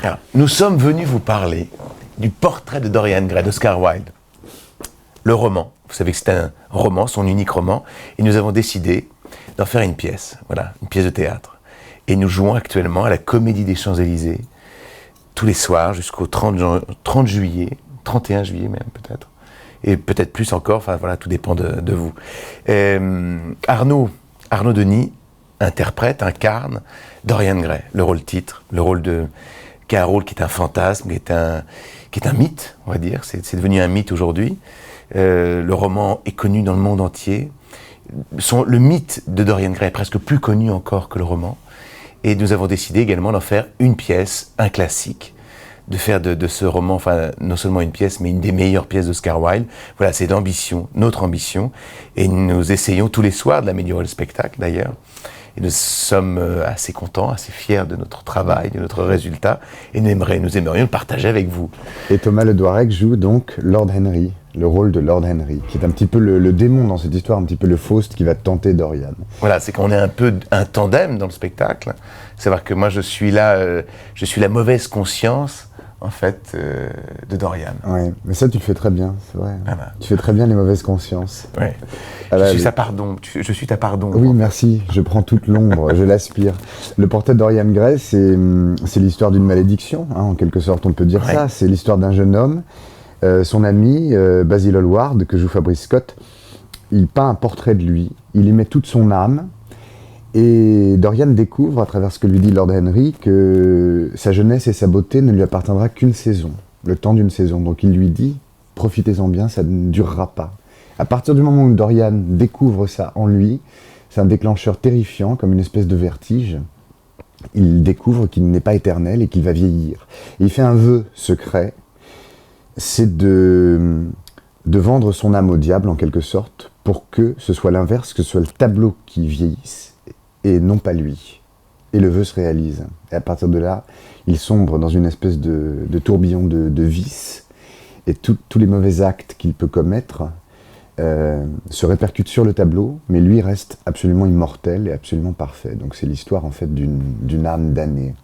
Alors, nous sommes venus vous parler du portrait de Dorian Gray d'Oscar Wilde. Le roman, vous savez que c'est un roman, son unique roman, et nous avons décidé d'en faire une pièce, voilà, une pièce de théâtre. Et nous jouons actuellement à la Comédie des Champs-Élysées, tous les soirs jusqu'au 30 juillet, 31 juillet même peut-être, et peut-être plus encore, enfin voilà, tout dépend de vous. Arnaud Denis incarne Dorian Gray, le rôle titre, qui est un rôle qui est un fantasme, qui est un mythe, on va dire, c'est devenu un mythe aujourd'hui. Le roman est connu dans le monde entier. Le mythe de Dorian Gray est presque plus connu encore que le roman. Et nous avons décidé également d'en faire une pièce, un classique, de faire de ce roman, enfin non seulement une pièce, mais une des meilleures pièces d'Oscar Wilde. Voilà, c'est notre ambition. Et nous essayons tous les soirs de l'améliorer le spectacle d'ailleurs. Et nous sommes assez contents, assez fiers de notre travail, de notre résultat, et nous aimerions le partager avec vous. Et Thomas Le Doirec joue donc Lord Henry, le rôle de Lord Henry, qui est un petit peu le démon dans cette histoire, un petit peu le Faust qui va tenter Dorian. Voilà, c'est qu'on est un peu un tandem dans le spectacle. C'est-à-dire que moi je suis la mauvaise conscience, en fait, de Dorian. Oui, mais ça tu le fais très bien, c'est vrai. Voilà. Tu fais très bien les mauvaises consciences. Oui. Je suis ta pardon. Oui, merci, je prends toute l'ombre, je l'aspire. Le portrait de Dorian Gray, c'est l'histoire d'une malédiction, hein, en quelque sorte on peut dire ça. C'est l'histoire d'un jeune homme, son ami Basil Hallward, que joue Fabrice Scott, il peint un portrait de lui, il y met toute son âme, et Dorian découvre, à travers ce que lui dit Lord Henry, que sa jeunesse et sa beauté ne lui appartiendra qu'une saison, le temps d'une saison. Donc il lui dit, profitez-en bien, ça ne durera pas. À partir du moment où Dorian découvre ça en lui, c'est un déclencheur terrifiant, comme une espèce de vertige. Il découvre qu'il n'est pas éternel et qu'il va vieillir. Et il fait un vœu secret, c'est de vendre son âme au diable, en quelque sorte, pour que ce soit l'inverse, que ce soit le tableau qui vieillisse, et non pas lui. Et le vœu se réalise. Et à partir de là, il sombre dans une espèce de tourbillon de vices, et tous les mauvais actes qu'il peut commettre se répercutent sur le tableau, mais lui reste absolument immortel et absolument parfait. Donc c'est l'histoire en fait d'une âme damnée.